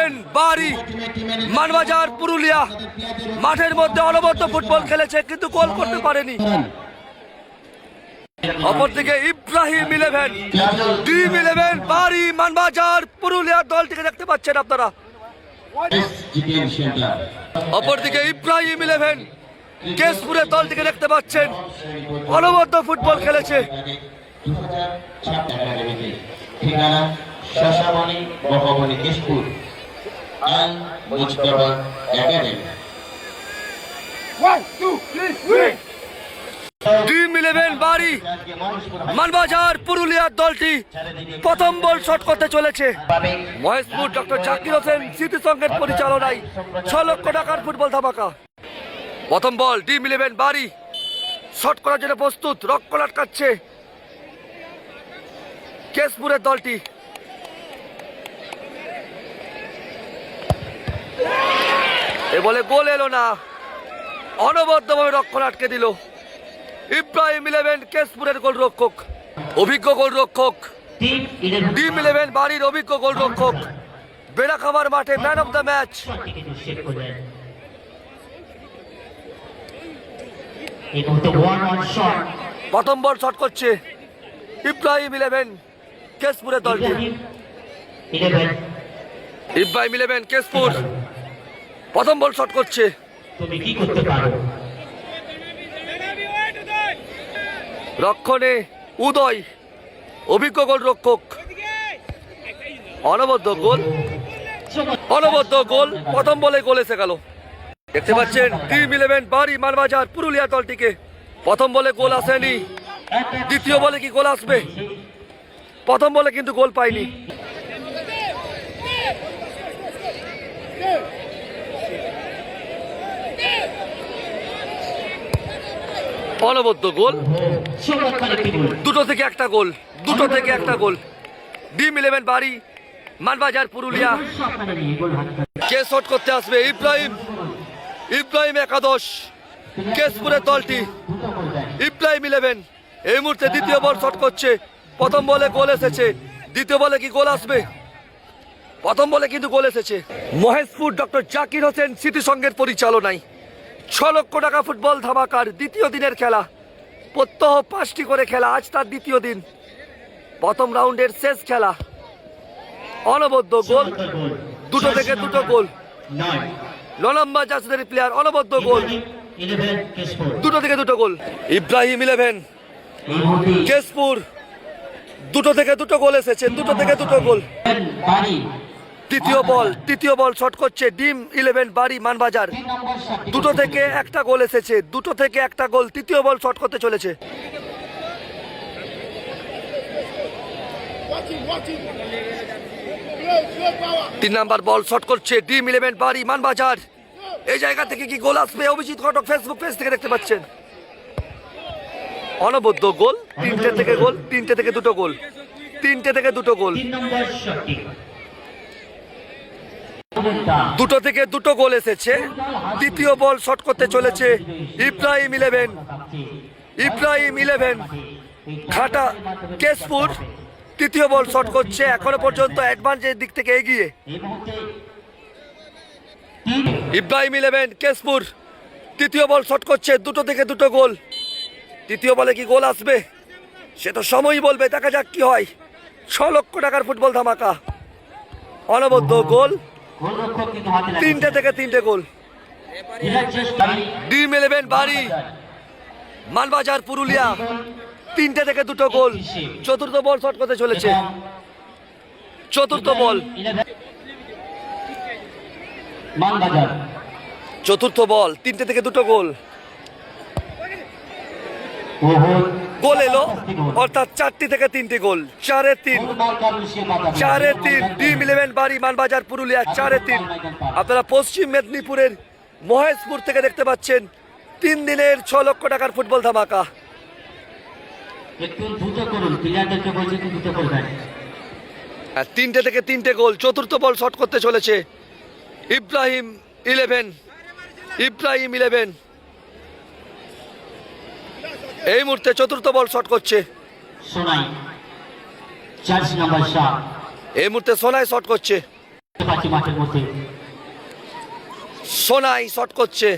Eleven বাড়ি মানবাজার পুরুলিয়া মাঠের মধ্যে অনবদ্য ফুটবল খেলেছে কিন্তু গোল করতে পারেনি। অপরদিকে ইব্রাহিম ইলেভেন টিম ইলেভেন বাড়ি মানবাজার পুরুলিয়ার দলটিকে দেখতে পাচ্ছেন আপনারা। অপরদিকে ইব্রাহিম ইলেভেন কেশপুরের দলটিকে দেখতে পাচ্ছেন, অনবদ্য ফুটবল খেলেছে। টিম ইলেভেন বাড়ি মানবাজার পুরুলিয়ার দলটি প্রথম বল শট করতে চলেছে। মহেশপুর ডক্টর জাকির হোসেন স্মৃতি সংঘের পরিচালনায় 6 লক্ষ টাকার ফুটবল ধামাকা। প্রথম বল টিম ইলেভেন বাড়ি শট করার জন্য প্রস্তুত, রক্ষণ আটকাচ্ছে কেশপুরের দলটি। এ বলে গোল এলো না, অনবদ্যভাবে রক্ষণ আটকে দিল ইব্রাহিম ইলেভেন কেশপুরের গোলরক্ষক, অভিজ্ঞ গোলরক্ষক। টিম ইলেভেন বাড়ির অভিজ্ঞ গোলরক্ষক বেড়াখামার মাঠে ম্যান অফ দ্য ম্যাচ। প্রথম বল শট করছে ইব্রাহিম ইলেভেন কেশপুরের দলটি। ইব্রাহিম ইলেভেন কেশপুর প্রথম বল শট করছে। রক্ষণে উদয় অভিজ্ঞ গোলরক্ষক, অনবদ্য গোল, অনবদ্য গোল। প্রথম বলে গোল এসে গেল। দেখতে পাচ্ছেন টিম ইলেভেন বাড়ি মানবাজার পুরুলিয়া দলটিকে প্রথম বলে গোল আসেনি, দ্বিতীয় বলে কি গোল আসবে? প্রথম বলে কিন্তু গোল পায়নি। অনবদ্য গোল, দুটো থেকে একটা গোল, দুটো থেকে একটা গোল। টিম ইলেভেন বাড়ি মানবাজার পুরুলিয়া। কে শট করতে আসবে? ইব্রাহিম, ইব্রাহিম একাদশ কেশপুরের দলটি। ইব্রাহিম ইলেভেন এই মুহূর্তে দ্বিতীয় বল শট করছে। প্রথম বলে গোল এসেছে, দ্বিতীয় বলে কি গোল আসবে? প্রথম বলে কিন্তু গোল এসেছে। মহেশপুর ডক্টর জাকির হোসেন স্মৃতি সংঘের পরিচালনায় 6 লক্ষ টাকা ফুটবল ধামাকার দ্বিতীয় দিনের খেলা। প্রত্যহ 5টি করে খেলা, আজ তার দ্বিতীয় দিন। প্রথম রাউন্ডের শেষ খেলা, অনবদ্য গোল, দুটো থেকে দুটো গোল। ললম্বা জাসদের প্লেয়ার, অনবদ্য গোল, দুটো থেকে দুটো গোল। ইব্রাহিম ইলেভেন কেশপুর দুটো থেকে দুটো গোল এসেছে, দুটো থেকে দুটো গোল। তৃতীয় বল শট করছে টিম ইলেভেন বাড়ি মানবাজার। দুটো থেকে একটা গোল এসেছে, দুটো থেকে একটা গোল। তৃতীয় বল শট করতে চলেছে। তিন নাম্বার বল শট করছে টিম ইলেভেন বাড়ি মানবাজার। এই জায়গা থেকে কি গোল আসবে? অভিজিৎ ঘটক ফেসবুক পেজ থেকে দেখতে পাচ্ছেন। অনবদ্য গোল, তিনটে থেকে গোল, তিনটে থেকে দুটো গোল, তিনটে থেকে দুটো গোল, দুটো থেকে দুটো গোল এসেছে। তৃতীয় বল শট করতে চলেছে ইব্রাহিম ইলেভেন। ইব্রাহিম ইলেভেন ঘাটা কেশপুর তৃতীয় বল শট করছে। এখনো পর্যন্ত অ্যাডভান্সের দিক থেকে এগিয়ে ইব্রাহিম ইলেভেন কেশপুর। তৃতীয় বল শট করছে, দুটো থেকে দুটো গোল। তৃতীয় বলে কি গোল আসবে? সে তো সময়ই বলবে, দেখা যাক কি হয়। 6 লক্ষ টাকার ফুটবল ধামাকা, অনবদ্য গোল, তিনটে থেকে তিনটে গোল। টিম ইলেভেন বাড়ি মানবাজার পুরুলিয়া, তিনটে থেকে দুটো গোল। চতুর্থ বল শট করতে চলেছে। চতুর্থ বল, চতুর্থ বল, তিনটে থেকে দুটো গোল। গোল এলো, অর্থাৎ 4টি থেকে 3টি গোল। 4-3, 4-3। টিম ইলেভেন বাড়ি মানবাজার পুরুলিয়া 4-3। আপনারা পশ্চিম মেদিনীপুরের মহেশপুর থেকে দেখতে পাচ্ছেন 3 দিনের 6 লক্ষ টাকার ফুটবল ধামাকা। তিনটে থেকে তিনটে গোল। চতুর্থ বল শট করতে চলেছে ইব্রাহিম ইলেভেন। ইব্রাহিম ইলেভেন এই মুহূর্তে চতুর্থ বল শট করছে। এই মুহূর্তে সোনাই শট করছে। মাঠের মধ্যে সোনাই শট করছে,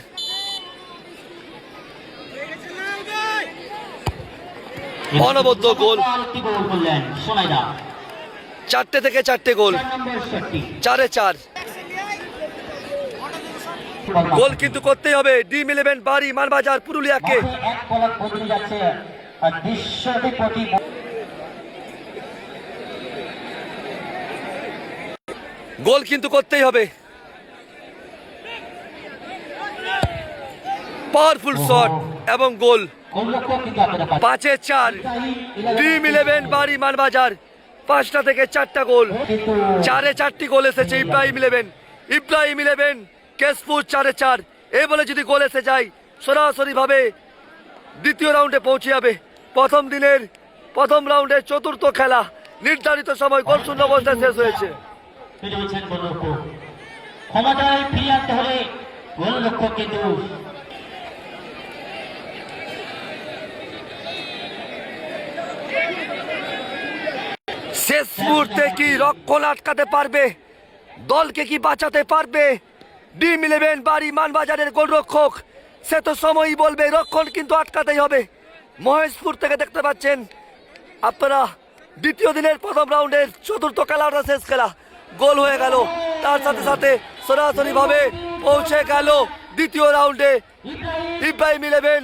অনবদ্য গোল। আরেকটি গোল করলেন সোনাইদা। 4টে থেকে 4টে গোল, 4 নম্বর শটটি 4-এ 4 গোল কিন্তু করতেই হবে DreamEleven বাড়ি মানবাজার পুরুলিয়াকে। মাঠে এক পলক বদলে যাচ্ছে আর দৃশ্যটি প্রতি গোল কিন্তু করতেই হবে। পাওয়ারফুল শট এবং গোল। গোলরক্ষক কিন্তু আপনারা পাচ্ছেন 5-এ 4 DreamEleven বাড়ি মানবাজার। 5টা থেকে 4টা গোল, 4-এ 4টি গোল এসেছে ইব্রাহিম ইলেভেন কেশপুর। 4-এ 4 এই বলে যদি গোল এসে যায় সরাসরি ভাবে দ্বিতীয় রাউন্ডে পৌঁছে যাবে। প্রথম দিনের প্রথম রাউন্ডের চতুর্থ খেলা নির্ধারিত সময় গোল শূন্য অবস্থায় শেষ হয়েছে। পেরেছেন গোলরক্ষক। ক্ষমতায় ফিরে আনতে হলে গোলরক্ষক কিন্তু শেষ মুহূর্তে কি রক্ষণ আটকাতে পারবে, দলকে কি বাঁচাতে পারবে DreamEleven বাড়ি মানবাজারের গোলরক্ষক? সে তো সময়ই বলবে। রক্ষণ কিন্তু আটকাতেই হবে। মহেশপুর থেকে দেখতে পাচ্ছেন আপনারা দ্বিতীয় দিনের প্রথম রাউন্ডের চতুর্থ খেলাটা শেষ খেলা গোল হয়ে গেল। তার সাথে সাথে সরাসরি ভাবে পৌঁছে গেল দ্বিতীয় রাউন্ডে ইব্রাহিম ইলেভেন।